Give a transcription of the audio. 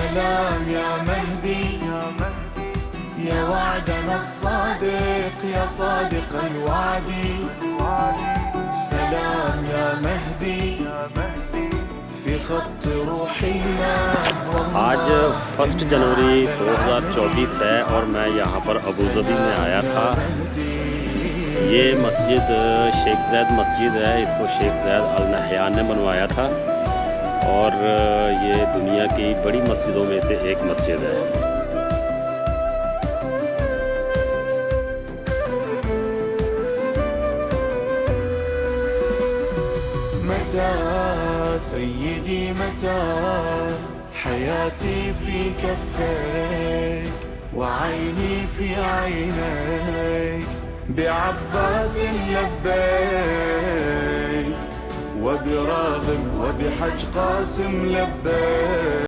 سلام يا مهدي يا وعدنا الصادق يا صادق الوعد. سلام يا مهدي في خط روحنا. आज 1 जनवरी 2024 है और मैं यहाँ पर अबू धाबी में आया था। ये मस्जिद शेख ज़ैद मस्जिद है, इसको शेख ज़ैद अल नहयान ने बनवाया था और ये दुनिया की बड़ी मस्जिदों में से एक मस्जिद है। متى سيدي متى حياتي في كفيك وعيني في عينيك بعباس لبيك وبراغب وبحج قاسم لبيك.